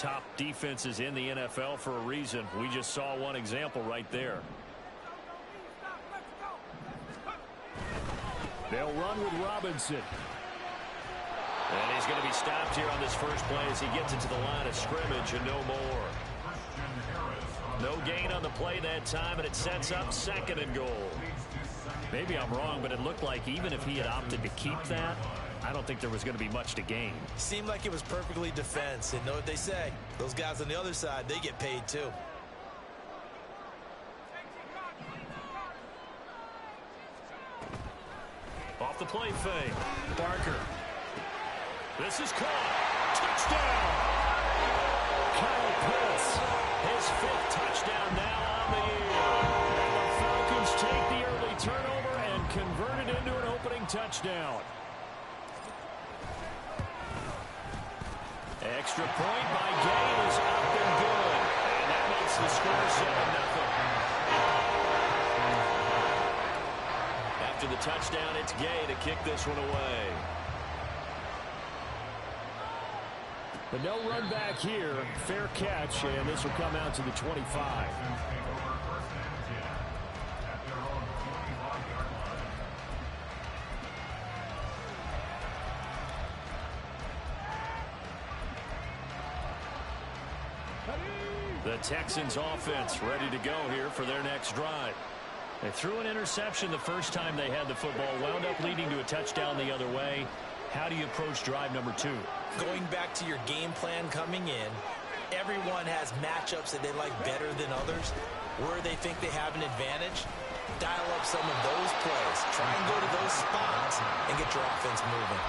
top defenses in the NFL for a reason. We just saw one example right there. They'll run with Robinson. And he's going to be stopped here on this first play as he gets into the line of scrimmage and no more. No gain on the play that time, and it sets up 2nd and goal. Maybe I'm wrong, but it looked like even if he had opted to keep that, I don't think there was going to be much to gain. Seemed like it was perfectly defense. And know what they say, those guys on the other side, they get paid too. Off the play fake. Barker. This is caught. Touchdown. Kyle Pitts. His 5th touchdown now on the year. And the Falcons take the early turnover and convert it into an opening touchdown. Extra point by Gay is up and good. And that makes the score 7-0. After the touchdown, it's Gay to kick this one away. But no run back here. Fair catch, and this will come out to the 25. The Texans offense ready to go here for their next drive. They threw an interception the first time they had the football, wound up leading to a touchdown the other way. How do you approach drive number 2? Going back to your game plan coming in, everyone has matchups that they like better than others. Where they think they have an advantage, dial up some of those plays. Try and go to those spots and get your offense moving.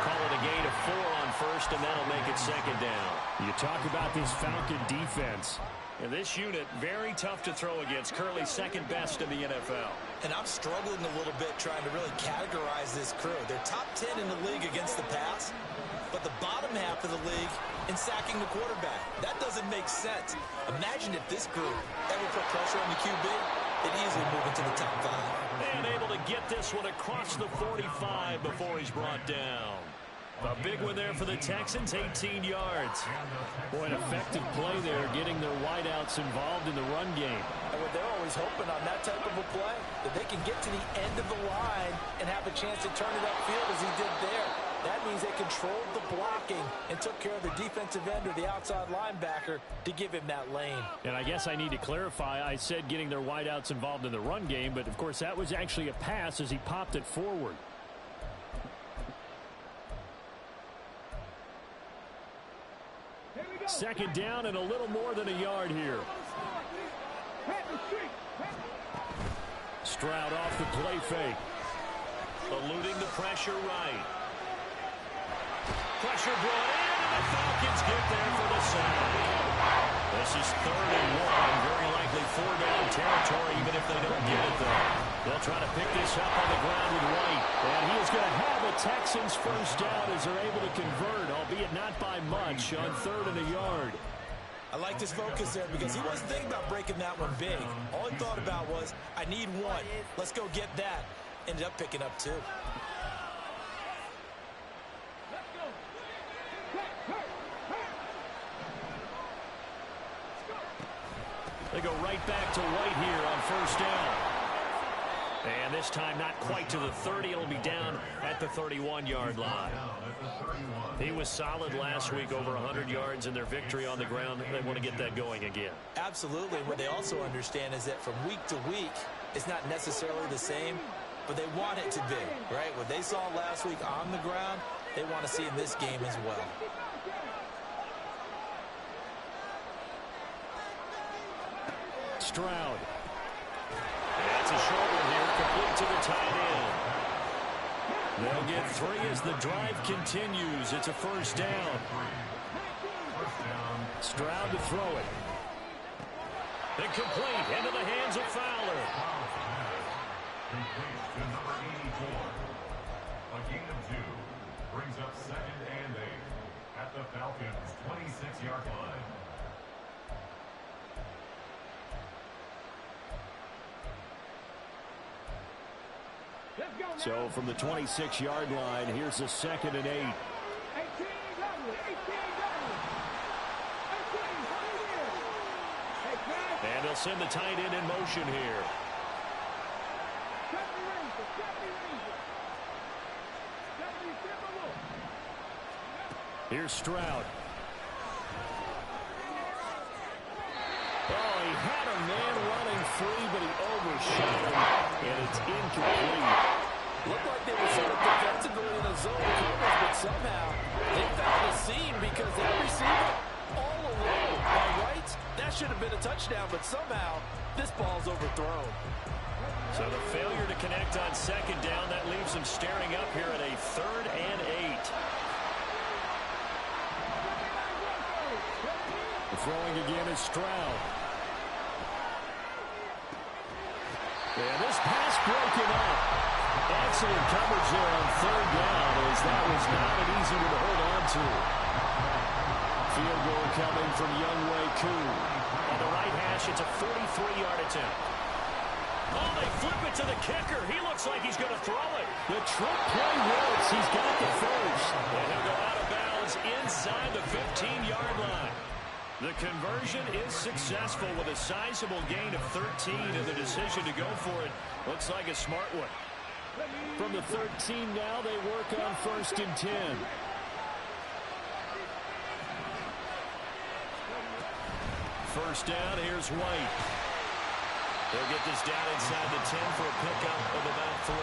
Call it a gain of 4 on first, and that'll make it 2nd down. You talk about this Falcon defense. And this unit, very tough to throw against. Currently 2nd best in the NFL. And I'm struggling a little bit trying to really categorize this crew. They're top 10 in the league against the pass, but the bottom half of the league in sacking the quarterback. That doesn't make sense. Imagine if this group ever put pressure on the QB, they'd easily move into the top 5. And able to get this one across the 45 before he's brought down. A big one there for the Texans, 18 yards. Boy, an effective play there, getting their wideouts involved in the run game. And what they're always hoping on that type of a play, that they can get to the end of the line and have a chance to turn it upfield as he did there. That means they controlled the blocking and took care of the defensive end or the outside linebacker to give him that lane. And I guess I need to clarify, I said getting their wideouts involved in the run game, but of course that was actually a pass as he popped it forward. Second down and a little more than a yard here. Stroud off the play fake. Eluding the pressure right. Pressure brought in, and the Falcons get there for the sack. This is 3rd and 1. Very likely 4-down territory, even if they don't get it, though. They'll try to pick this up on the ground with White. And he is going to have a Texans first down as they're able to convert, albeit not by much, on 3rd and a yard. I like this focus there because he wasn't thinking about breaking that one big. All he thought about was, I need 1. Let's go get that. Ended up picking up 2. They go right back to White here on first down. And this time not quite to the 30. It'll be down at the 31-yard line. He was solid last week, over 100 yards in their victory on the ground. They want to get that going again. Absolutely. What they also understand is that from week to week, it's not necessarily the same, but they want it to be, right? What they saw last week on the ground, they want to see in this game as well. Stroud. That's a short one here, complete to the tight end. They'll get 3 as the drive continues. It's a first down. Stroud to throw it. Incomplete, into the hands of Fowler. Complete to number 84. A gain of 2 brings up 2nd and 8 at the Falcons' 26-yard line. So from the 26-yard line, here's the 2nd and 8. They'll send the tight end in motion here. Here's Stroud. Oh, he had a man running free, but he overshot him, and it's incomplete. Looked like they were set up defensively in a zone coverage, but somehow they found a seam because that receiver all alone. By rights, that should have been a touchdown, but somehow this ball's overthrown. So the failure to connect on second down, that leaves him staring up here at a 3rd and 8. Throwing again is Stroud. And this pass broken up. Excellent coverage there on 3rd down, as that was not an easy one to hold on to. Field goal coming from Younghoe Koo. On the right hash, it's a 43-yard attempt. Oh, they flip it to the kicker. He looks like he's going to throw it. The trick play works. He's got the first. And he'll go out of bounds inside the 15-yard line. The conversion is successful with a sizable gain of 13, and the decision to go for it looks like a smart one. From the 13 now, they work on 1st and 10. First down, here's White. They'll get this down inside the 10 for a pickup of about 3.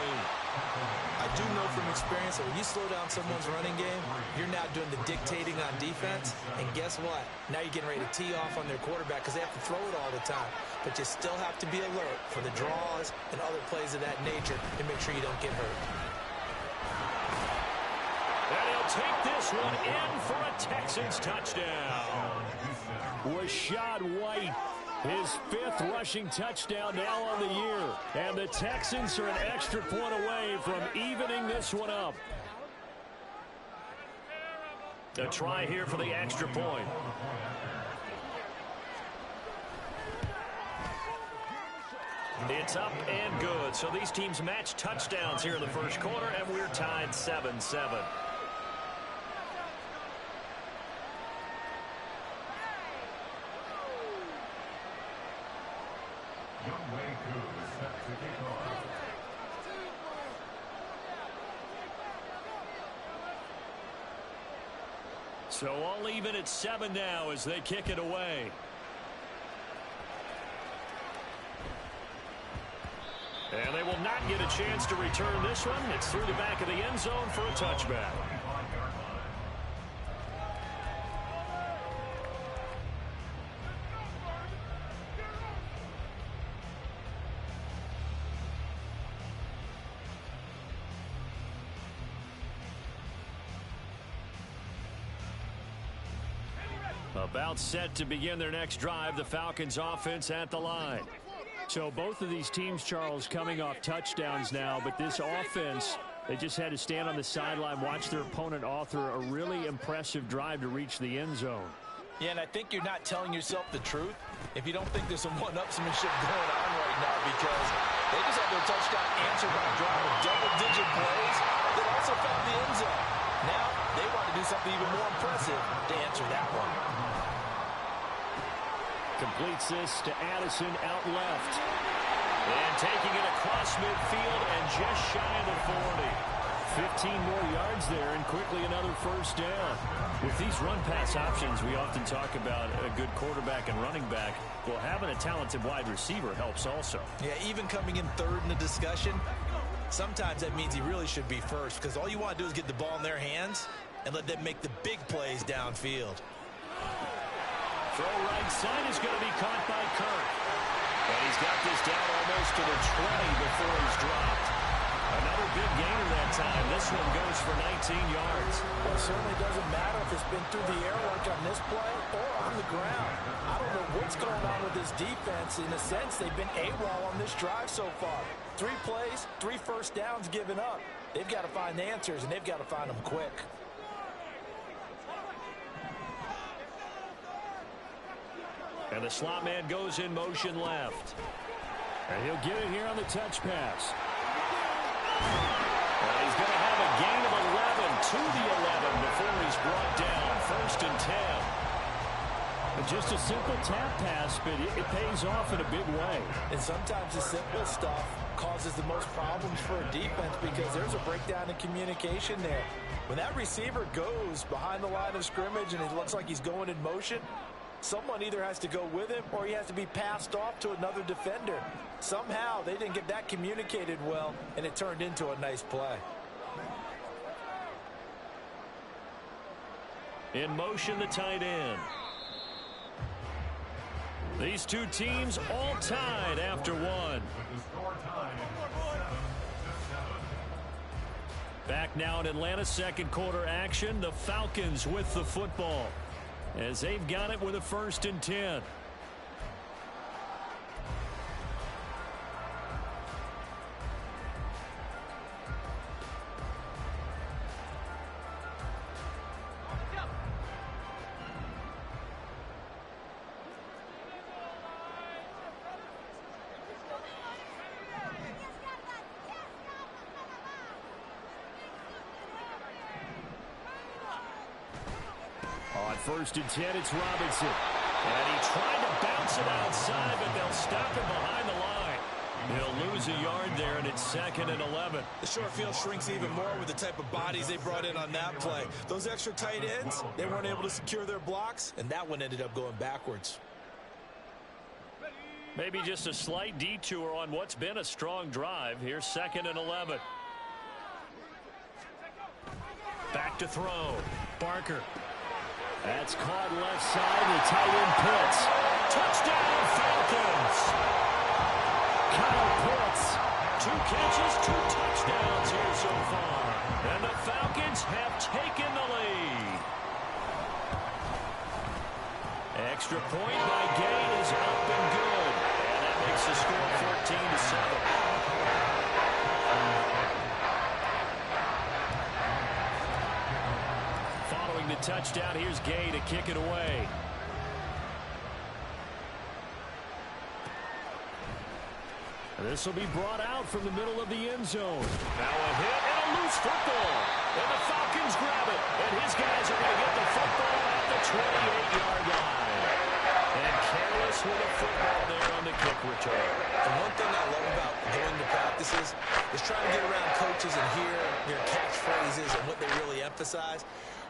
I do know from experience that when you slow down someone's running game, you're now doing the dictating on defense. And guess what? Now you're getting ready to tee off on their quarterback because they have to throw it all the time. But you still have to be alert for the draws and other plays of that nature and make sure you don't get hurt. And he'll take this one in for a Texans touchdown. Rachaad White, his 5th rushing touchdown now on the year. And the Texans are an extra point away from evening this one up. A try here for the extra point. It's up and good. So these teams match touchdowns here in the first quarter, and we're tied 7-7. Younghoe Koo is set to kick off. So all even at 7 now as they kick it away. And they will not get a chance to return this one. It's through the back of the end zone for a touchback. About set to begin their next drive, the Falcons offense at the line. So both of these teams, Charles, coming off touchdowns now, but this offense, they just had to stand on the sideline, watch their opponent author a really impressive drive to reach the end zone. Yeah, and I think you're not telling yourself the truth if you don't think there's some one-upsmanship going on right now, because they just had their touchdown answered by a drive of double-digit plays that also found the end zone. Now they want to do something even more impressive to answer that one. Completes this to Addison out left. And taking it across midfield and just shy of the 40. 15 more yards there and quickly another first down. With these run-pass options, we often talk about a good quarterback and running back. Well, having a talented wide receiver helps also. Yeah, even coming in 3rd in the discussion, sometimes that means he really should be first, because all you want to do is get the ball in their hands and let them make the big plays downfield. Throw right side is going to be caught by Kirk. And he's got this down almost to the 20 before he's dropped. Another big gainer that time. This one goes for 19 yards. Well, it certainly doesn't matter if it's been through the air like on this play or on the ground. I don't know what's going on with this defense. In a sense, they've been AWOL on this drive so far. 3 plays, 3 first downs given up. They've got to find the answers, and they've got to find them quick. And the slot man goes in motion left. And he'll get it here on the touch pass. And he's going to have a gain of 11 to the 11 before he's brought down. 1st and 10. Just a simple tap pass, but it pays off in a big way. And sometimes the simple stuff causes the most problems for a defense because there's a breakdown in communication there. When that receiver goes behind the line of scrimmage and it looks like he's going in motion, someone either has to go with him or he has to be passed off to another defender. Somehow they didn't get that communicated well, and it turned into a nice play. In motion, the tight end. These two teams all tied after one. Back now in Atlanta, second quarter action. The Falcons with the football as they've got it with a 1st and 10. On 1st and 10, it's Robinson. And he tried to bounce it outside, but they'll stop him behind the line. He'll lose a yard there, and it's 2nd and 11. The short field shrinks even more with the type of bodies they brought in on that play. Those extra tight ends, they weren't able to secure their blocks, and that one ended up going backwards. Maybe just a slight detour on what's been a strong drive. Here's 2nd and 11. Back to throw. Barker. That's caught left side. The tight end Pitts. Touchdown, Falcons. Kyle Pitts. 2 catches, 2 touchdowns here so far. And the Falcons have taken the lead. Extra point by Gay is up and good. And that makes the score 14-7. Following the touchdown, here's Gay to kick it away. This will be brought out from the middle of the end zone. Now a hit and a loose football. And the Falcons grab it. And his guys are going to get the football at the 28-yard line. And careless with the football there on the kick return. And one thing I love about going to practices is trying to get around coaches and hear their catchphrases and what they really emphasize.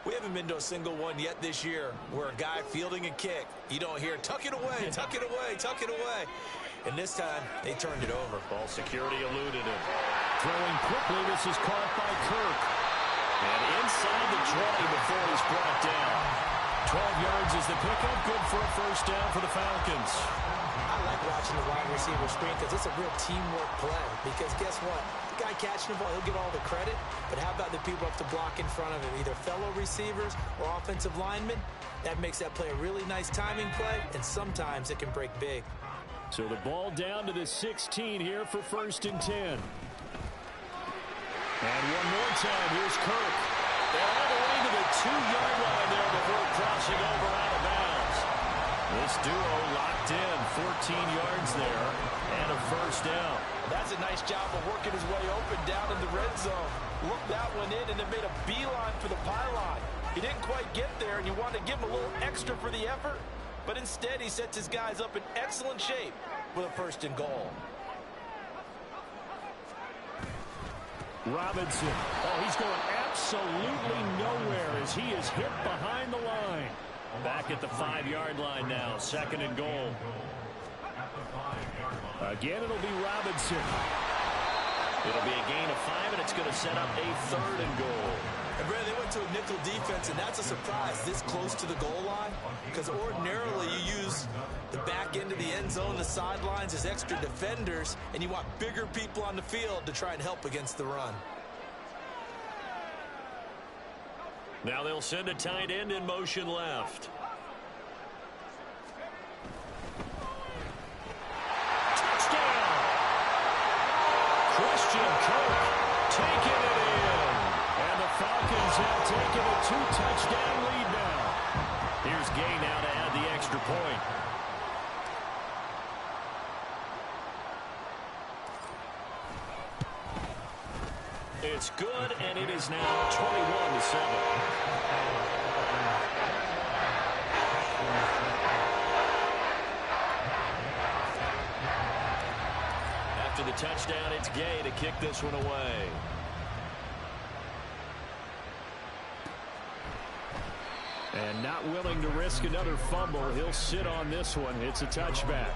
We haven't been to a single one yet this year where a guy fielding a kick, you don't hear, tuck it away, tuck it away, tuck it away. And this time, they turned it over. Ball security eluded him. Throwing quickly, this is caught by Kirk. And inside the 20 before he's brought down. 12 yards is the pickup. Good for a 1st down for the Falcons. I like watching the wide receiver screen because it's a real teamwork play. Because guess what? The guy catching the ball, he'll get all the credit. But how about the people up to block in front of him? Either fellow receivers or offensive linemen. That makes that play a really nice timing play. And sometimes it can break big. So the ball down to the 16 here for 1st and 10. And one more time, here's Kirk. They're all the way to the 2-yard line there before crossing over out of bounds. This duo locked in, 14 yards there, and a 1st down. That's a nice job of working his way open down in the red zone. Looked that one in and then made a beeline for the pylon. He didn't quite get there, and you want to give him a little extra for the effort. But instead, he sets his guys up in excellent shape with a 1st and goal. Robinson. Oh, he's going absolutely nowhere as he is hit behind the line. Back at the 5-yard line now. 2nd and goal. Again, it'll be Robinson. It'll be a gain of 5, and it's going to set up a 3rd and goal. And Brad, they went to a nickel defense, and that's a surprise this close to the goal line. Because ordinarily you use the back end of the end zone, the sidelines as extra defenders, and you want bigger people on the field to try and help against the run. Now they'll send a tight end in motion left. Touchdown! Christian Kirk taking it in. And the Falcons have taken a 2-touchdown lead now. Here's Gay now to add the extra point. It's good, and it is now 21-7. touchdown. It's Gay to kick this one away. And not willing to risk another fumble. He'll sit on this one. It's a touchback.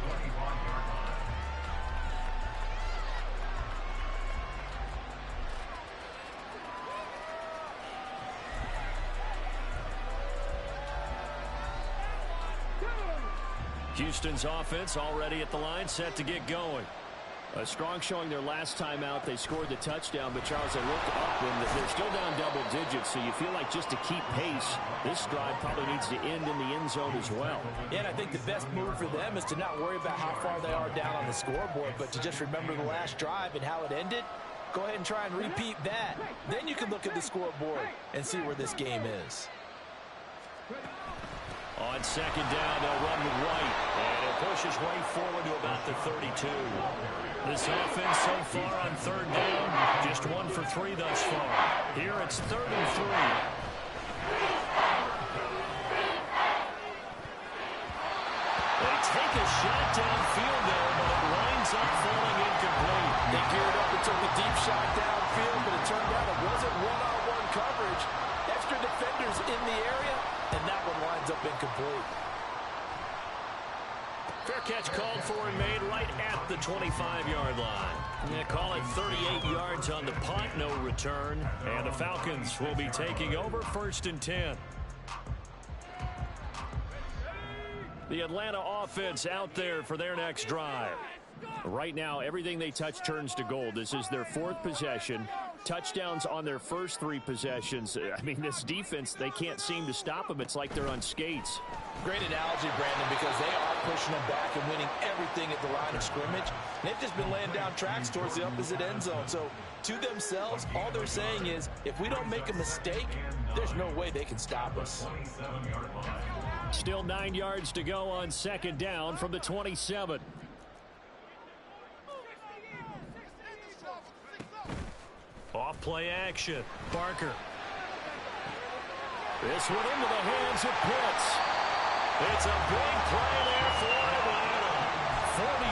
Houston's offense already at the line, set to get going. A strong showing their last time out. They scored the touchdown, but Charles, they looked up and they're still down double digits, so you feel like just to keep pace, this drive probably needs to end in the end zone as well. Yeah, and I think the best move for them is to not worry about how far they are down on the scoreboard, but to just remember the last drive and how it ended. Go ahead and try and repeat that. Then you can look at the scoreboard and see where this game is. On second down, they'll run with White, and he'll push his way forward to about the 32. This offense so far on third down, just 1 for 3 thus far. Here it's 3rd and 3. They take a shot downfield there, but it winds up falling incomplete. They geared up and took a deep shot downfield, but it turned out it wasn't one-on-one coverage. Extra defenders in the area, and that one winds up incomplete. Fair catch called for and made right at the 25-yard line. They call it 38 yards on the punt, no return. And the Falcons will be taking over 1st and 10. The Atlanta offense out there for their next drive. Right now, everything they touch turns to gold. This is their 4th possession. Touchdowns on their first 3 possessions. I mean, this defense, they can't seem to stop them. It's like they're on skates. Great analogy, Brandon, because they are pushing them back and winning everything at the line of scrimmage. They've just been laying down tracks towards the opposite end zone. So, to themselves, all they're saying is, if we don't make a mistake, there's no way they can stop us. Still 9 yards to go on second down from the 27. Off play action. Barker. This one into the hands of Pitts. It's a big play there for Atlanta.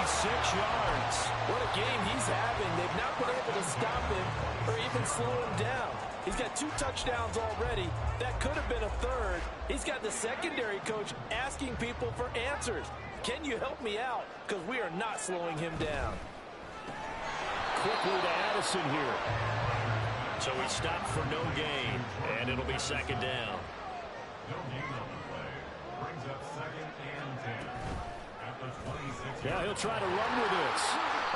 46 yards. What a game he's having. They've not been able to stop him or even slow him down. He's got 2 touchdowns already. That could have been a 3rd. He's got the secondary coach asking people for answers. Can you help me out? Because we are not slowing him down. Quickly to Addison here. So he stopped for no gain, and it'll be second down. No gain on the play. Brings up 2nd and 10. At the 26. Yeah, he'll try to run with this.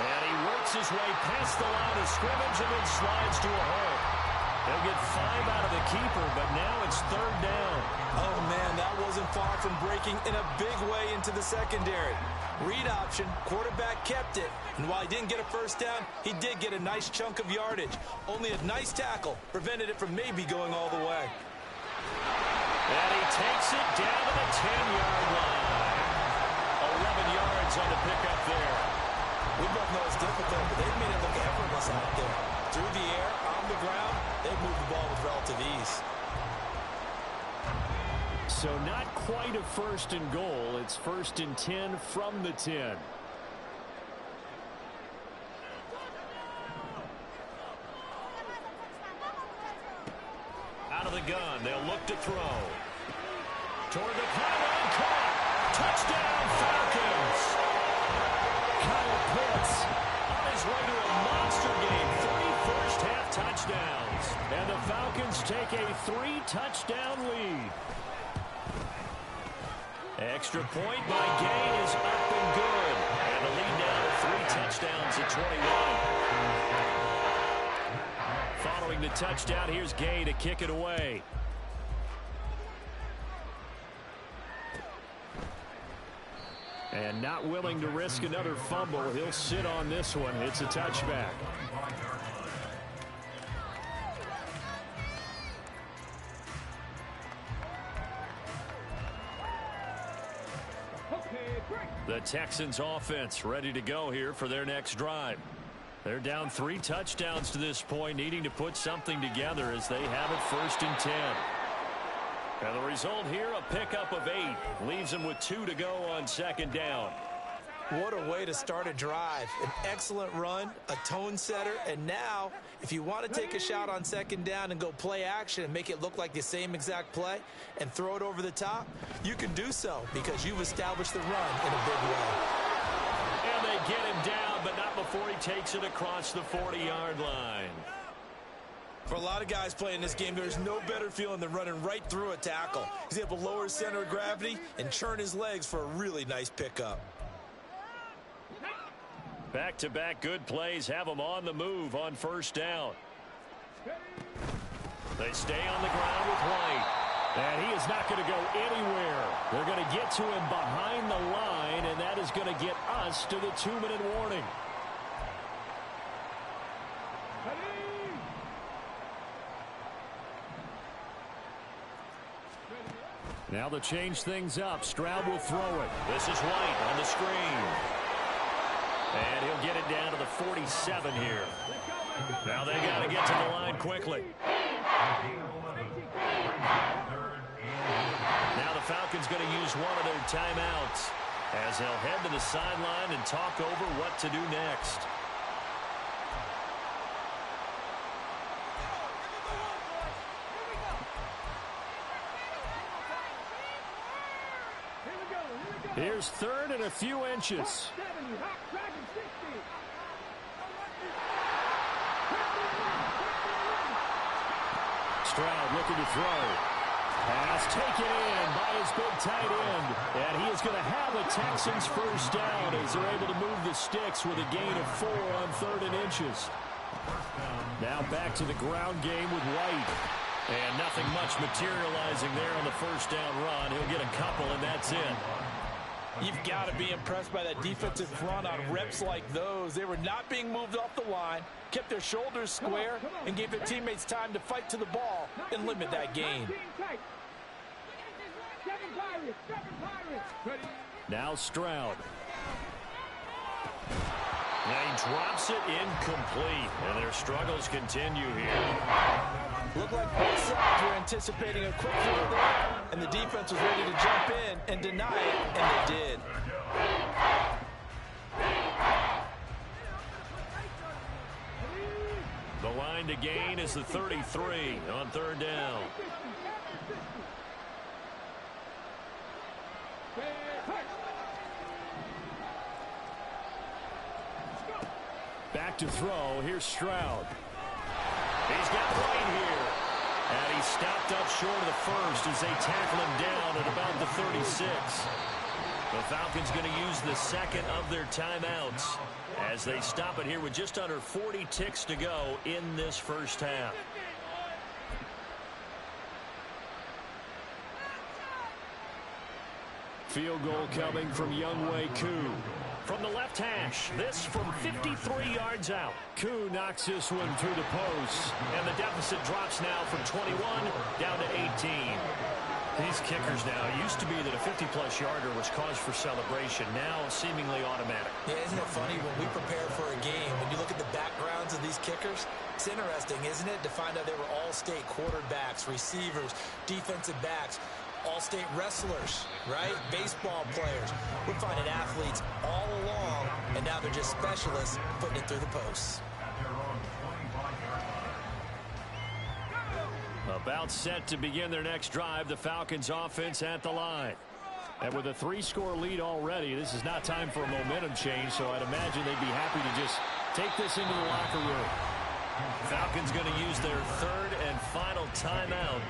And he works his way past the line of scrimmage and then slides to a hole. They'll get 5 out of the keeper, but now it's 3rd down. Oh, man, that wasn't far from breaking in a big way into the secondary. Read option, quarterback kept it, and while he didn't get a first down, he did get a nice chunk of yardage. Only a nice tackle prevented it from maybe going all the way. And he takes it down to the 10-yard line. 11 yards on the pickup there. We both know it's difficult, but they've made it look effortless out there. Through the air, on the ground, they've moved the ball with relative ease. So not quite a 1st and goal. It's 1st and 10 from the 10. Out of the gun. They'll look to throw. Toward the pylon. Caught. Touchdown Falcons. Kyle Pitts on his way to a monster game. 3 first-half touchdowns. And the Falcons take a 3-touchdown lead. Extra point by Gay is up and good. And the lead now to 3 touchdowns at 21. Following the touchdown, here's Gay to kick it away. And not willing to risk another fumble. He'll sit on this one. It's a touchback. The Texans offense ready to go here for their next drive. They're down 3 touchdowns to this point, needing to put something together as they have it 1st and 10. And the result here, a pickup of 8. Leaves them with 2 to go on second down. What a way to start a drive. An excellent run, a tone setter, and now if you want to take a shot on second down and go play action and make it look like the same exact play and throw it over the top, you can do so because you've established the run in a big way. And they get him down, but not before he takes it across the 40-yard line. For a lot of guys playing this game, there's no better feeling than running right through a tackle. He's able to lower his center of gravity and churn his legs for a really nice pickup. Back-to-back good plays have them on the move on first down. They stay on the ground with White. And he is not going to go anywhere. They're going to get to him behind the line, and that is going to get us to the 2-minute warning. Now to change things up, Stroud will throw it. This is White on the screen. And he'll get it down to the 47 here. Now they got to get to the line quickly. Now the Falcons going to use one of their timeouts as they'll head to the sideline and talk over what to do next. Here's third and a few inches. Stroud looking to throw. Pass taken in by his big tight end. And he is going to have the Texans first down as they're able to move the sticks with a gain of 4 on 3rd and inches. Now back to the ground game with White. And nothing much materializing there on the first down run. He'll get a couple, and that's it. You've got to be impressed by that defensive front on reps like those. They were not being moved off the line, kept their shoulders square, and gave their teammates time to fight to the ball and limit that gain. Now Stroud. Now he drops it incomplete, and their struggles continue here. Looked like both sides were anticipating a quick throw there, and the defense was ready to jump in and deny it, and they did. The line to gain is the 33 on 3rd down. Back to throw. Here's Stroud. He's got White here. And he's stopped up short of the first as they tackle him down at about the 36. The Falcons going to use the second of their timeouts as they stop it here with just under 40 ticks to go in this first half. Field goal coming from Younghoe Koo. From the left hash, this from 53 yards out. Koo knocks this one through the post, and the deficit drops now from 21 down to 18. These kickers now, it used to be that a 50-plus yarder was cause for celebration, now seemingly automatic. Yeah, isn't it funny when we prepare for a game, when you look at the backgrounds of these kickers, it's interesting, isn't it, to find out they were all-state quarterbacks, receivers, defensive backs, all-state wrestlers, right? Baseball players. We're finding athletes all along, and now they're just specialists putting it through the posts. About set to begin their next drive, the Falcons offense at the line. And with a 3-score lead already, this is not time for a momentum change, so I'd imagine they'd be happy to just take this into the locker room. Falcons going to use their 3rd and final timeout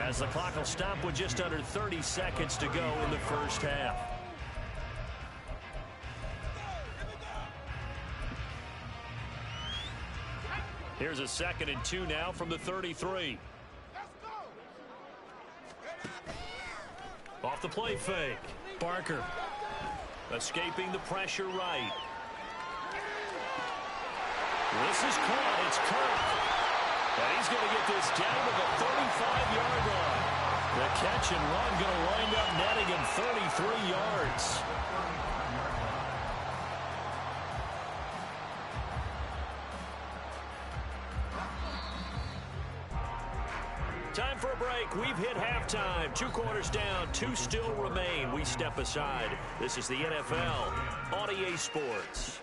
as the clock will stop with just under 30 seconds to go in the first half. Here's a 2nd and 2 now from the 33. Off the play fake. Barker escaping the pressure right. This is caught. It's Kirk. And he's going to get this down to the 35-yard line. The catch and run going to wind up netting him 33 yards. Time for a break. We've hit halftime. 2 quarters down. 2 still remain. We step aside. This is the NFL on EA Sports.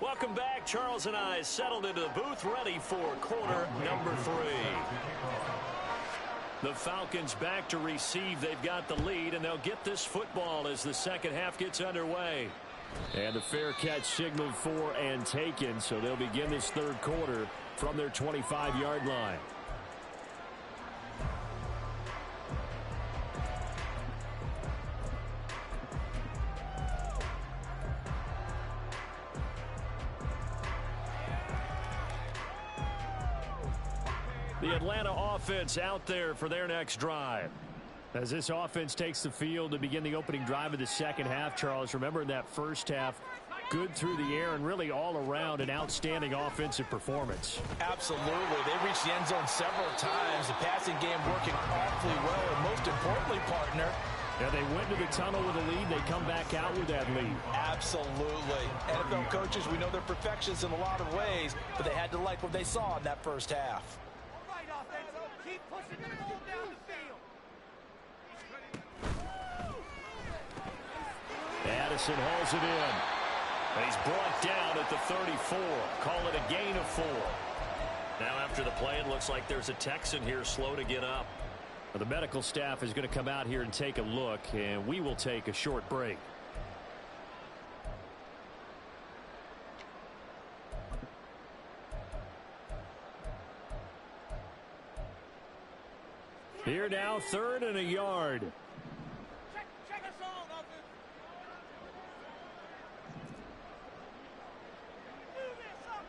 Welcome back. Charles and I settled into the booth, ready for quarter number 3. The Falcons back to receive. They've got the lead, and they'll get this football as the second half gets underway. And the fair catch signaled for and taken, so they'll begin this third quarter from their 25-yard line. The Atlanta offense out there for their next drive. As this offense takes the field to begin the opening drive of the second half, Charles, remember in that first half, good through the air and really all around an outstanding offensive performance. Absolutely. They reached the end zone several times. The passing game working awfully well. And most importantly, partner, yeah, they went to the tunnel with a lead. They come back out with that lead. Absolutely. NFL coaches, we know they're perfectionists in a lot of ways, but they had to like what they saw in that first half. Keep pushing the ball down the field. Addison hauls it in. And he's brought down at the 34. Call it a gain of 4. Now after the play, it looks like there's a Texan here slow to get up. Well, the medical staff is going to come out here and take a look, and we will take a short break. Here now, 3rd and a yard. Check us on, offense. Do this up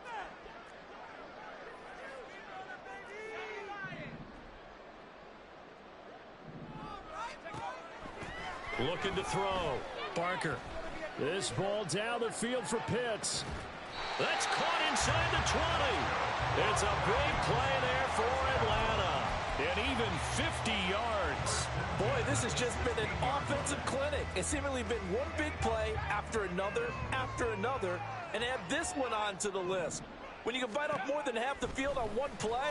there. Looking to throw. Barker. This ball down the field for Pitts. That's caught inside the 20. It's a big play there for Atlanta. And even 50 yards. Boy, this has just been an offensive clinic. It's seemingly been one big play after another, and add this one on to the list. When you can bite off more than half the field on one play,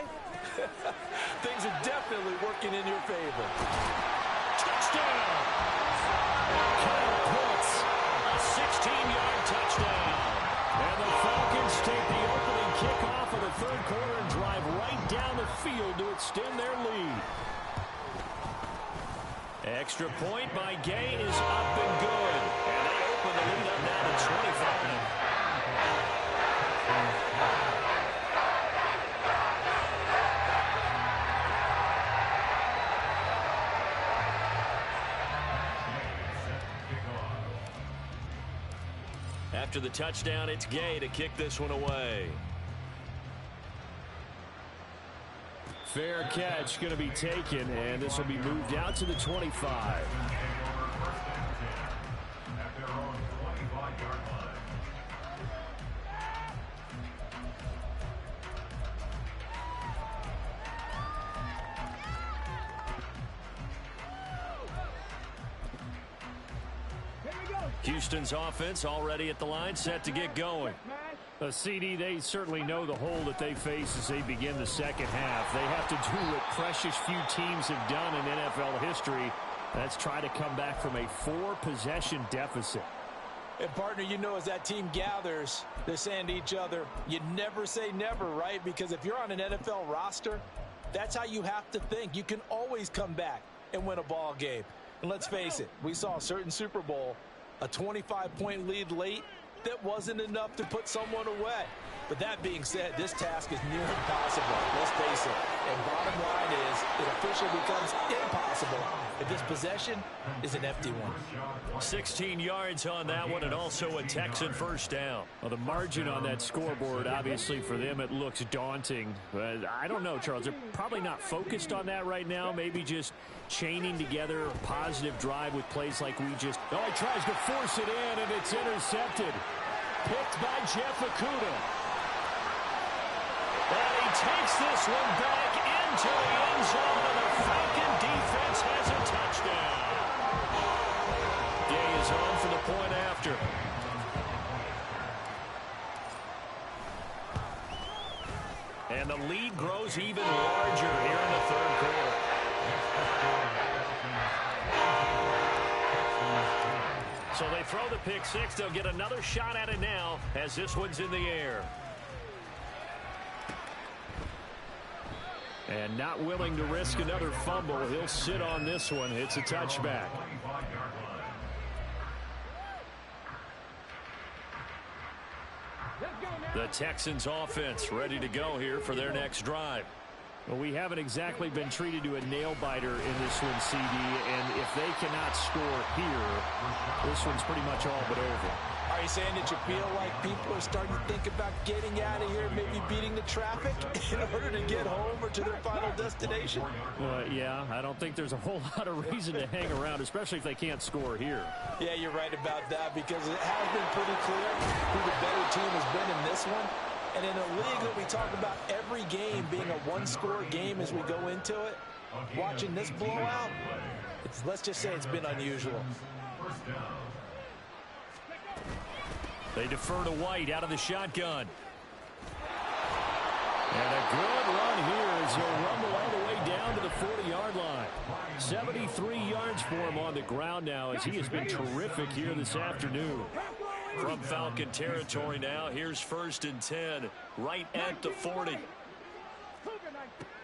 things are definitely working in your favor. Touchdown! Kyle Pitts, a 16-yard touchdown. And the Falcons take the opening kickoff of the third quarter and drive right down the field to extend their lead. Extra point by Gay is up and good. And they open the lead up now to 25. After the touchdown, it's Gay to kick this one away. Fair catch going to be taken, and this will be moved out to the 25. At their own 25-yard line. Houston's offense already at the line, set to get going. CD, they certainly know the hole that they face as they begin the second half. They have to do what precious few teams have done in NFL history. That's try to come back from a 4-possession deficit. And, partner, you know as that team gathers, they're saying to each other, you never say never, right? Because if you're on an NFL roster, that's how you have to think. You can always come back and win a ball game. And let's face it, we saw a certain Super Bowl, a 25-point lead late, that wasn't enough to put someone away. But that being said, this task is near impossible. Let's face it. And bottom line is, it officially becomes impossible if this possession is an empty one. 16 yards on that one, and also a Texan first down. Well, the margin on that scoreboard, obviously for them, it looks daunting. But I don't know, Charles. They're probably not focused on that right now. Maybe just chaining together a positive drive with plays like we just... Oh, he tries to force it in, and it's intercepted. Picked by Jeff Okudah. And he takes this one back into the end zone, and the Falcon defense has a touchdown. goes home for the point after. And the lead grows even larger here in the third quarter. So they throw the pick six. They'll get another shot at it now as this one's in the air. And not willing to risk another fumble. He'll sit on this one. It's a touchback. The Texans offense ready to go here for their next drive. Well, we haven't exactly been treated to a nail-biter in this one, CD, and if they cannot score here, this one's pretty much all but over. Are you saying that you feel like people are starting to think about getting out of here, maybe beating the traffic in order to get home or to their final destination? Yeah, I don't think there's a whole lot of reason to hang around, especially if they can't score here. Yeah, you're right about that because it has been pretty clear who the better team has been in this one. And in a league that we talk about every game being a one-score game as we go into it, watching this blowout, let's just say it's been unusual. They defer to White out of the shotgun. And a good run here as he'll rumble all the way down to the 40-yard line. 73 yards for him on the ground now as he has been terrific here this afternoon. From Falcon territory now, here's 1st and 10, right at the 40.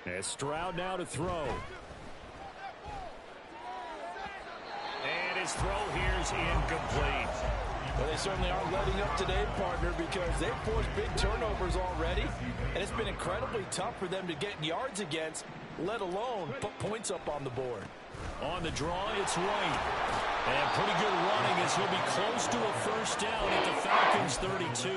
And Stroud now to throw. And his throw here's incomplete. Well, they certainly aren't letting up today, partner, because they've forced big turnovers already, and it's been incredibly tough for them to get yards against, let alone put points up on the board. On the draw, it's White. And pretty good running as he'll be close to a first down at the Falcons' 32.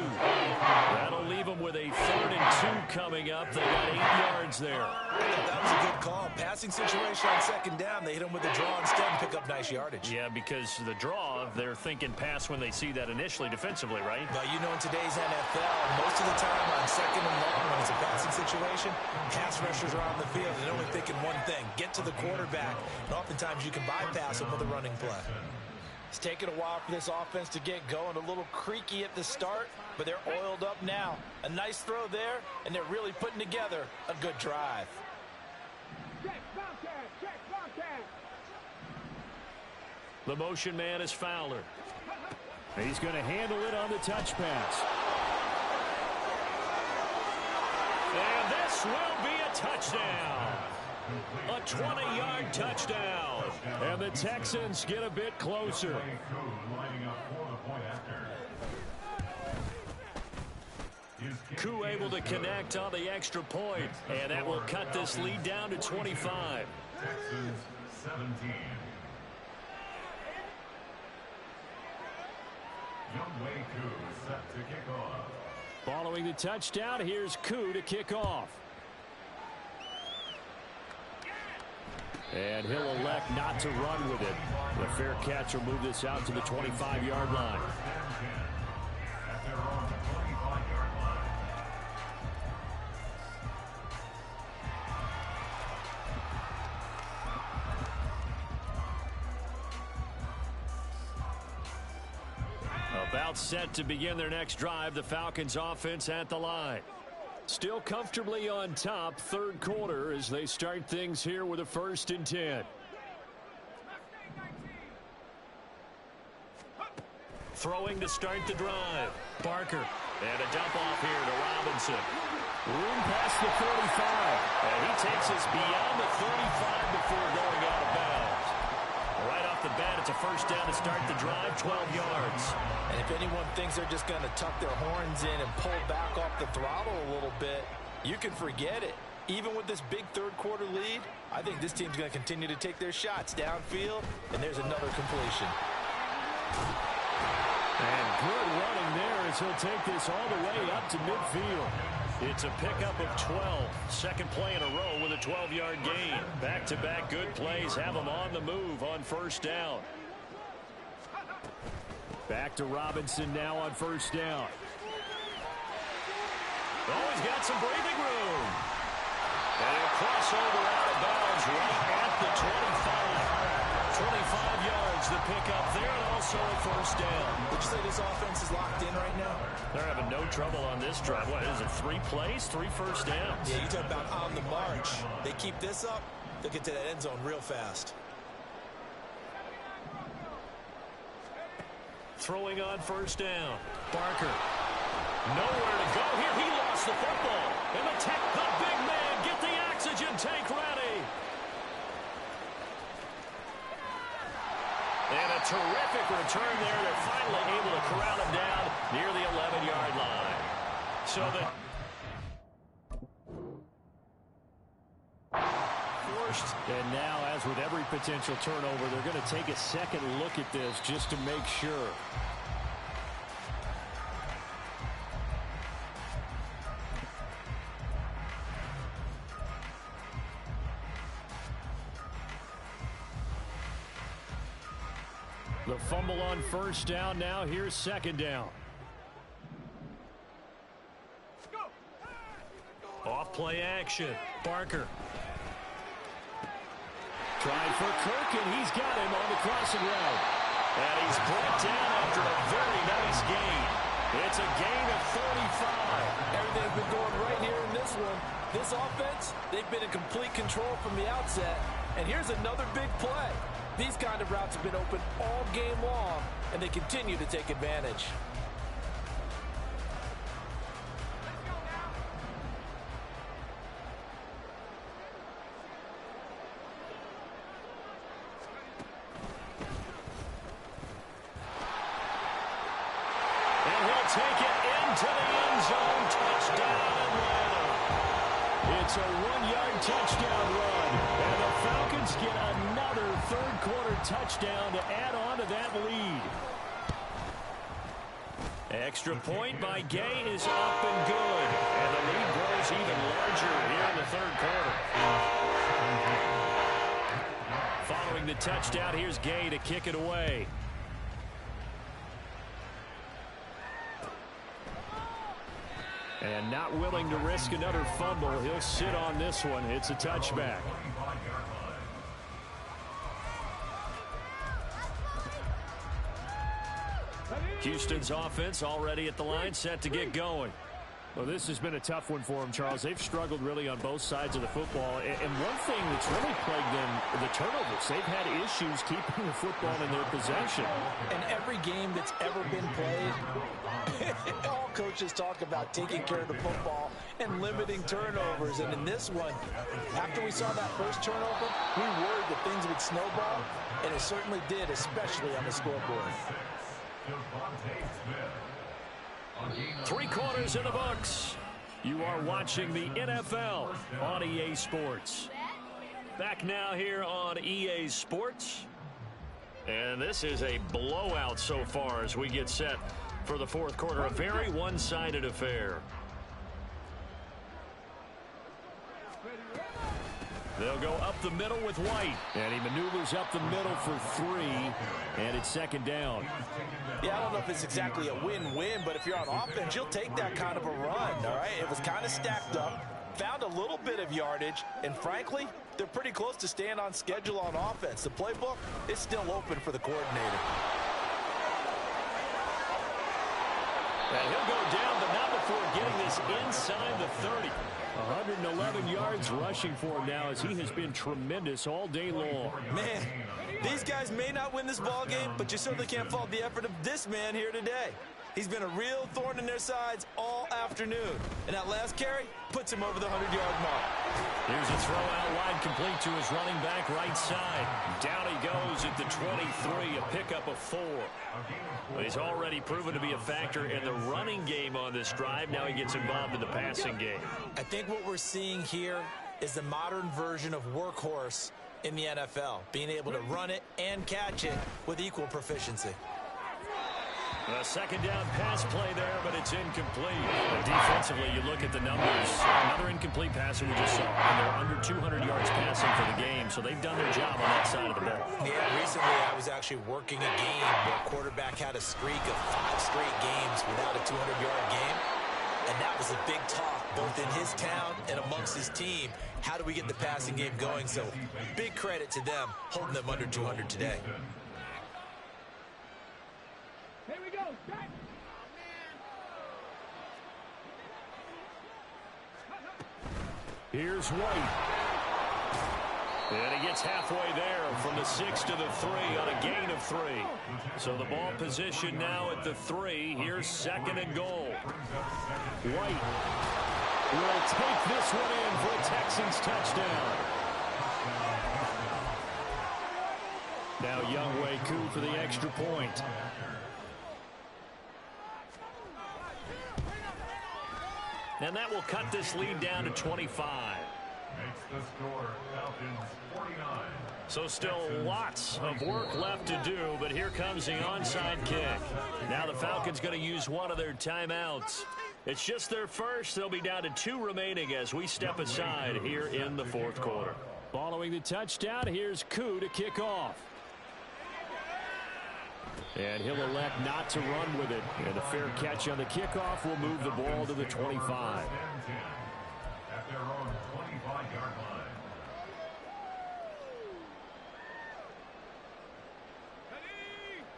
That'll leave them with a 3rd and 2 coming up. They got 8 yards there. That was a good call. Passing situation on 2nd down. They hit him with the draw instead and pick up nice yardage. Yeah, because the draw, they're thinking pass when they see that initially defensively, right? But you know, in today's NFL, most of the time on 2nd and long, when it's a passing situation, pass rushers are on the field and only thinking one thing, get to the quarterback. And oftentimes you can bypass them with a running play. It's taken a while for this offense to get going. A little creaky at the start, but they're oiled up now. A nice throw there, and they're really putting together a good drive. The motion man is Fowler. He's going to handle it on the touch pass. And this will be a touchdown. A 20-yard touchdown. And the Texans get a bit closer. Koo able to connect on the extra point. And that will cut this lead down to 25. Texans 17. Younghoe Koo set to kick off. Following the touchdown, here's Koo to kick off. And he'll elect not to run with it. The fair catch will move this out to the 25-yard line. At their own 25-yard line. About set to begin their next drive, the Falcons offense at the line. Still comfortably on top, 3rd quarter as they start things here with a 1st and 10. Throwing to start the drive. Barker. And a dump off here to Robinson. Room past the 45. And he takes us beyond the 35 before going out of bounds. Right off the bat, it's a 1st down to start the drive, 12 yards. And if anyone thinks they're just going to tuck their horns in and pull back off the throttle a little bit, you can forget it. Even with this big 3rd quarter lead, I think this team's going to continue to take their shots downfield, and there's another completion. And good running there as he'll take this all the way up to midfield. It's a pickup of 12. 2nd play in a row with a 12-yard gain. Back-to-back good plays have them on the move on 1st down. Back to Robinson now on 1st down. Oh, he's got some breathing room. And a crossover out of bounds right at the 25. 25 yards to pick up there, and also a first down. Would you say this offense is locked in right now? They're having no trouble on this drive. What is it, 3 plays, 3 first downs? Yeah, you talk about on the march. They keep this up, they'll get to that end zone real fast. Throwing on first down. Barker. Nowhere to go here. He lost the football. And the big man. Get the oxygen tank ready. And a terrific return there. They're finally able to corral him down near the 11-yard line. So that forced. And now, as with every potential turnover, they're going to take a second look at this just to make sure. The fumble on first down. Now here's second down. Off play action. Barker. Trying for Kirk, and he's got him on the crossing route. And he's brought down after a very nice gain. It's a gain of 35. Everything's been going right here in this one. This offense, they've been in complete control from the outset. And here's another big play. These kind of routes have been open all game long, and they continue to take advantage. And he'll take it into the end zone. Touchdown, Atlanta. It's a 1-yard touchdown run. And the Falcons get another third-quarter touchdown to add on to that lead. Extra point by Gay is up and good. And the lead grows even larger here in the third quarter. Following the touchdown, here's Gay to kick it away. And not willing to risk another fumble. He'll sit on this one. It's a touchback. Houston's offense already at the line, set to get going. Well, this has been a tough one for them, Charles. They've struggled really on both sides of the football. And one thing that's really plagued them, the turnovers. They've had issues keeping the football in their possession. And every game that's ever been played, all coaches talk about taking care of the football and limiting turnovers. And in this one, after we saw that first turnover, we worried that things would snowball, and it certainly did, especially on the scoreboard. 3 quarters in the books. You are watching the NFL on EA Sports. Back now here on EA Sports. And this is a blowout so far as we get set for the fourth quarter. A very one-sided affair. They'll go up the middle with White. And he maneuvers up the middle for 3. And it's second down. Yeah, I don't know if it's exactly a win-win, but if you're on offense, you'll take that kind of a run, all right? It was kind of stacked up, found a little bit of yardage, and frankly, they're pretty close to staying on schedule on offense. The playbook is still open for the coordinator. And he'll go down, but not before getting this inside the 30. 111 yards rushing for him now as he has been tremendous all day long. Man, these guys may not win this ball game, but you certainly can't fault the effort of this man here today. He's been a real thorn in their sides all afternoon. And that last carry puts him over the 100-yard mark. Here's a throw out wide, complete to his running back right side. Down he goes at the 23, a pickup of 4. Well, he's already proven to be a factor in the running game on this drive. Now he gets involved in the passing game. I think what we're seeing here is the modern version of workhorse in the NFL, being able to run it and catch it with equal proficiency. A second down pass play there, but it's incomplete. And defensively, you look at the numbers. Another incomplete pass that we just saw. And they're under 200 yards passing for the game, so they've done their job on that side of the ball. Yeah, recently I was actually working a game where a quarterback had a streak of 5 straight games without a 200-yard game. And that was This is big talk, both in his town and amongst his team. How do we get the passing game going? So big credit to them, holding them under 200 today. Here we go. Back. Here's White. And he gets halfway there from the 6 to the 3 on a gain of 3. So the ball position now at the 3. Here's 2nd and goal. White will take this one in for a Texans touchdown. Now Younghoe Koo for the extra point. And that will cut this lead down to 25. Makes the score Falcons 49. So still lots of work left to do, but here comes the onside kick. Now the Falcons going to use one of their timeouts. It's just their first. They'll be down to 2 remaining as we step aside here in the 4th quarter. Following the touchdown, here's Koo to kick off. And he'll elect not to run with it. And a fair catch on the kickoff will move the ball to the 25. At their own 25-yard line.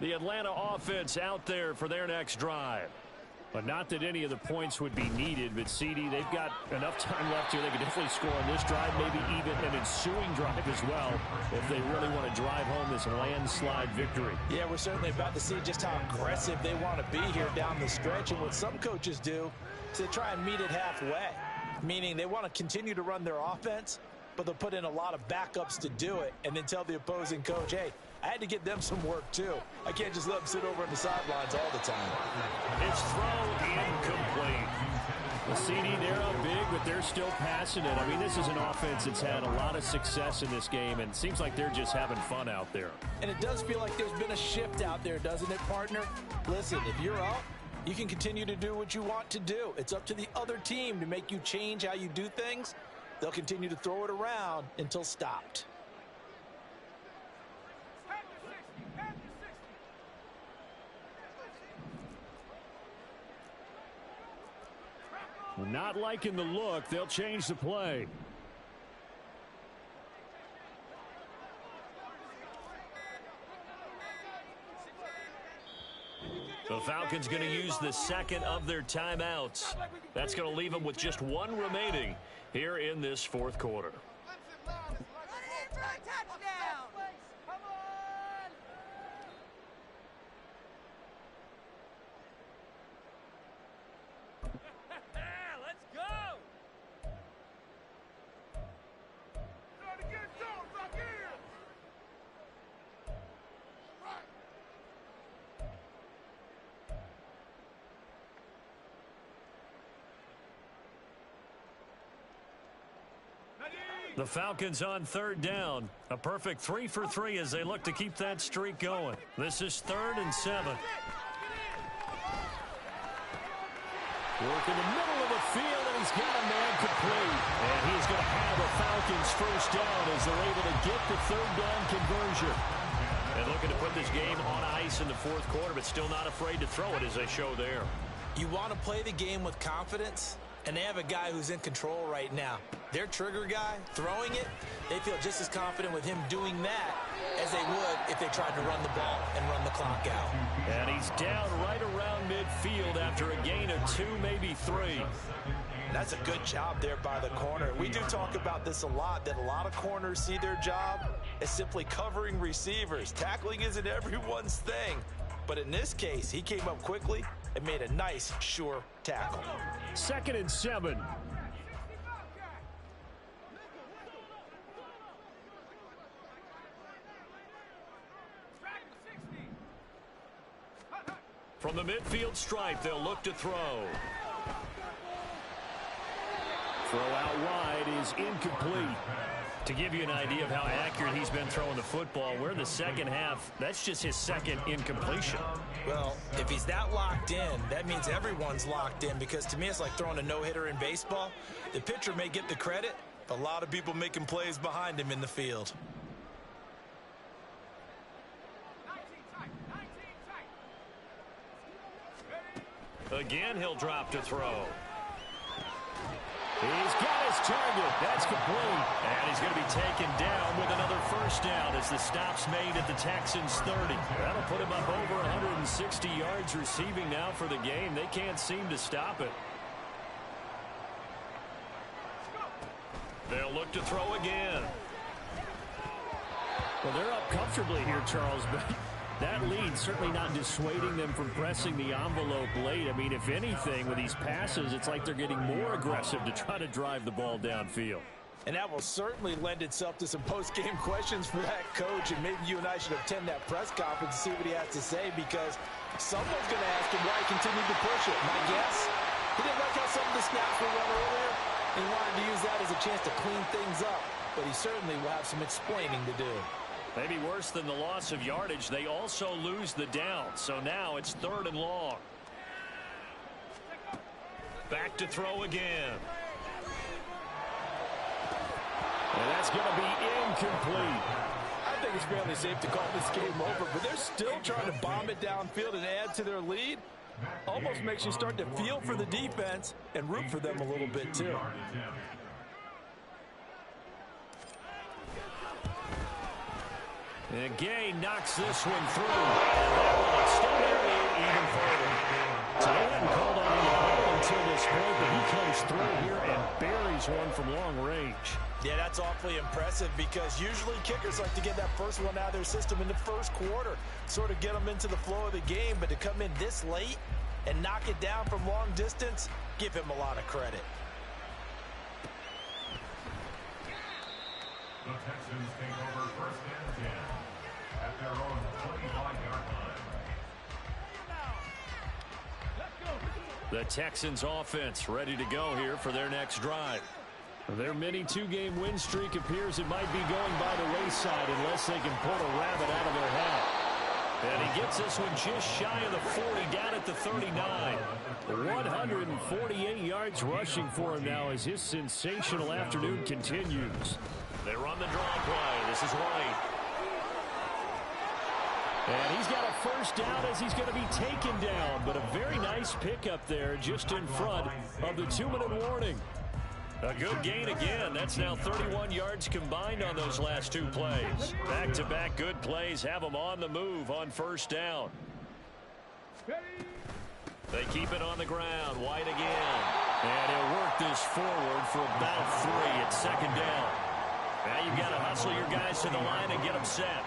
The Atlanta offense out there for their next drive. But not that any of the points would be needed, but CD, they've got enough time left here. They can definitely score on this drive, maybe even an ensuing drive as well, if they really want to drive home this landslide victory. Yeah, we're certainly about to see just how aggressive they want to be here down the stretch. And what some coaches do is they try and meet it halfway, meaning they want to continue to run their offense, but they'll put in a lot of backups to do it and then tell the opposing coach, hey, I had to get them some work, too. I can't just let them sit over on the sidelines all the time. It's throw incomplete. The CD, they're up big, but they're still passing it. I mean, this is an offense that's had a lot of success in this game, and it seems like they're just having fun out there. And it does feel like there's been a shift out there, doesn't it, partner? Listen, if you're up, you can continue to do what you want to do. It's up to the other team to make you change how you do things. They'll continue to throw it around until stopped. Not liking the look. They'll change the play. The Falcons going to use the 2nd of their timeouts. That's going to leave them with just 1 remaining here in this 4th quarter. The Falcons on 3rd down. A perfect 3 for 3 as they look to keep that streak going. This is 3rd and 7. Work in the middle of the field, and he's got a man complete. And he's going to have the Falcons first down as they're able to get the 3rd down conversion. And looking to put this game on ice in the 4th quarter, but still not afraid to throw it as they show there. You want to play the game with confidence, and they have a guy who's in control right now. Their trigger guy, throwing it, they feel just as confident with him doing that as they would if they tried to run the ball and run the clock out. And he's down right around midfield after a gain of 2, maybe 3. That's a good job there by the corner. We do talk about this a lot, that a lot of corners see their job as simply covering receivers. Tackling isn't everyone's thing. But in this case, he came up quickly and made a nice, sure tackle. 2nd and 7. From the midfield stripe, they'll look to throw. Throw out wide is incomplete. To give you an idea of how accurate he's been throwing the football, we're in the 2nd half. That's just his 2nd incompletion. Well, if he's that locked in, that means everyone's locked in, because to me it's like throwing a no-hitter in baseball. The pitcher may get the credit, but a lot of people making plays behind him in the field. Again, he'll drop to throw. He's got his target. That's complete. And he's going to be taken down with another first down as the stop's made at the Texans' 30. That'll put him up over 160 yards receiving now for the game. They can't seem to stop it. They'll look to throw again. Well, they're up comfortably here, Charles, but that lead certainly not dissuading them from pressing the envelope late. I mean, if anything, with these passes, it's like they're getting more aggressive to try to drive the ball downfield. And that will certainly lend itself to some post-game questions for that coach, and maybe you and I should attend that press conference to see what he has to say, because someone's going to ask him why he continued to push it. My guess, he didn't like how some of the snaps were run earlier, and he wanted to use that as a chance to clean things up, but he certainly will have some explaining to do. Maybe worse than the loss of yardage, they also lose the down, so now it's 3rd and long. Back to throw again. And that's going to be incomplete. I think it's fairly safe to call this game over, but they're still trying to bomb it downfield and add to their lead. Almost makes you start to feel for the defense and root for them a little bit, too. And Gay knocks this one through. And that will extend their lead even further. So they hadn't called on him at all until this point, but he comes through here and buries one from long range. Yeah, that's awfully impressive, because usually kickers like to get that first one out of their system in the first quarter, sort of get them into the flow of the game, but to come in this late and knock it down from long distance, give him a lot of credit. The Texans take over 1st and 10 at their own 25-yard line. The Texans offense ready to go here for their next drive. Their mini 2-game win streak appears it might be going by the wayside unless they can pull a rabbit out of their hat. And he gets this one just shy of the 40, down at the 39. 148 yards rushing for him now as his sensational afternoon continues. They run the draw play. This is White. And he's got a first down as he's going to be taken down, but a very nice pickup there just in front of the 2-minute warning. A good gain again. That's now 31 yards combined on those last 2 plays. Back-to-back good plays have them on the move on first down. They keep it on the ground. White again. And he'll work this forward for about 3 at 2nd down. Now you've got to hustle your guys to the line and get them set.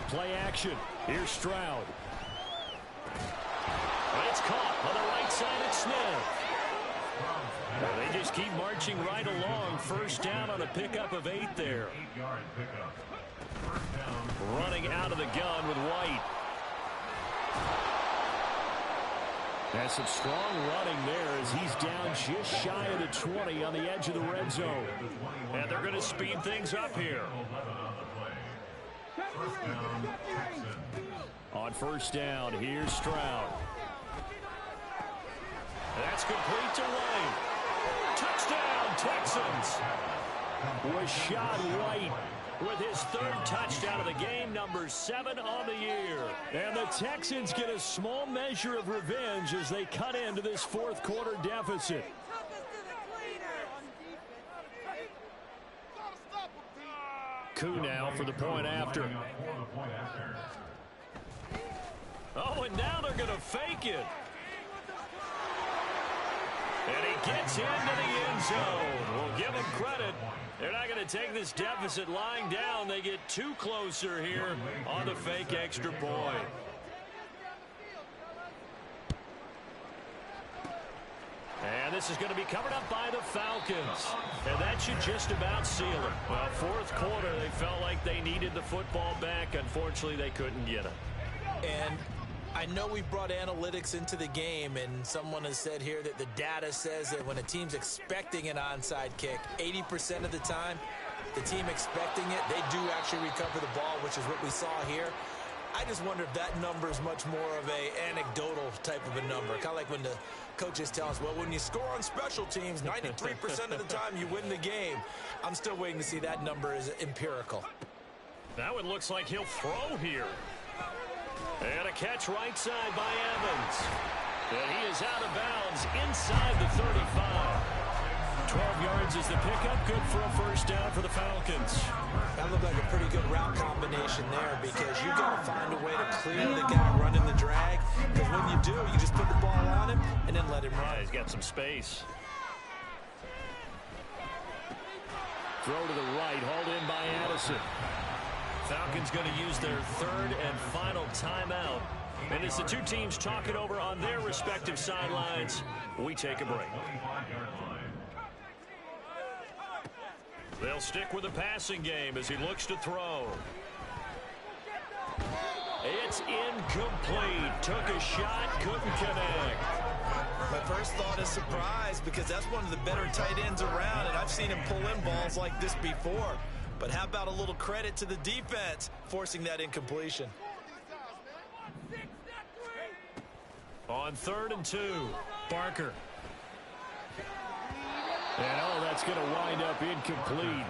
Play action. Here's Stroud. It's caught on the right side at Smith. Well, they just keep marching right along. First down on a pickup of 8 there. 8-yard pickup. First down. Running out of the gun with White. That's some strong running there as he's down just shy of the 20 on the edge of the red zone. And they're going to speed things up here. First down, Texans. On first down, here's Stroud. That's complete to White. Touchdown, Texans. Rashad White with his 3rd touchdown of the game, number 7 on the year. And the Texans get a small measure of revenge as they cut into this 4th quarter deficit. Koo now for the point after. Oh, and now they're going to fake it. And he gets into the end zone. We'll give him credit. They're not going to take this deficit lying down. They get 2 closer here on the fake extra point. And this is going to be covered up by the Falcons. And that should just about seal it. Well, 4th quarter, they felt like they needed the football back. Unfortunately, they couldn't get it. And I know we've brought analytics into the game, and someone has said here that the data says that when a team's expecting an onside kick, 80% of the time, the team expecting it, they do actually recover the ball, which is what we saw here. I just wonder if that number is much more of a anecdotal type of a number. Kind of like when the coaches tell us, well, when you score on special teams, 93% of the time you win the game. I'm still waiting to see that number is empirical. That one looks like he'll throw here. And a catch right side by Evans. And he is out of bounds inside the 35. 12 yards is the pickup. Good for a first down for the Falcons. That looked like a pretty good route combination there because you got to find a way to clear the guy running the drag. Because when you do, you just put the ball on him and then let him run. Yeah, he's got some space. Throw to the right, hauled in by Addison. Falcons going to use their third and final timeout. And as the two teams talk it over on their respective sidelines, we take a break. They'll stick with the passing game as he looks to throw. It's incomplete. Took a shot, couldn't connect. My first thought is surprise because that's one of the better tight ends around, and I've seen him pull in balls like this before. But how about a little credit to the defense forcing that incompletion? On 3rd and 2, Barker. And that's going to wind up incomplete.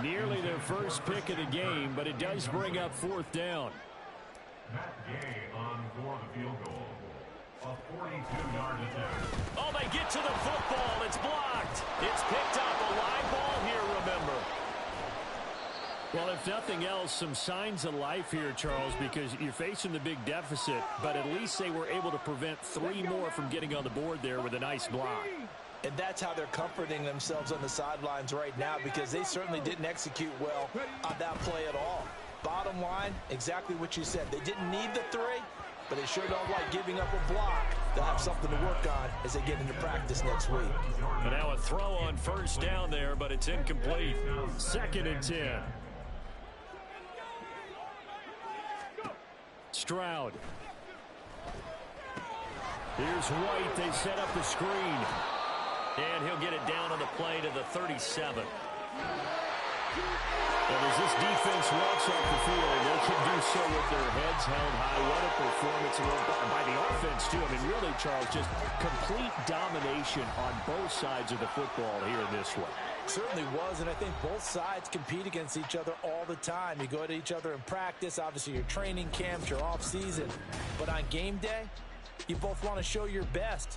Nearly their first pick of the game, but it does bring up 4th down. Matt Gay on for the field goal. A 42-yard attempt. Oh, they get to the football. It's blocked. It's picked up. A live ball here, remember. Well, if nothing else, some signs of life here, Charles, because you're facing the big deficit, but at least they were able to prevent 3 more from getting on the board there with a nice block. And that's how they're comforting themselves on the sidelines right now because they certainly didn't execute well on that play at all. Bottom line, exactly what you said. They didn't need the 3, but they sure don't like giving up a block. They'll have something to work on as they get into practice next week. And now a throw on 1st down there, but it's incomplete. 2nd and 10. Stroud. Here's White. They set up the screen. And he'll get it down on the play to the 37. And as this defense walks off the field, they can do so with their heads held high. What a performance by the offense, too. I mean, really, Charles, just complete domination on both sides of the football here in this one. Certainly was, and I think both sides compete against each other all the time. You go to each other in practice, obviously your training camps, your off season. But on game day, you both want to show your best.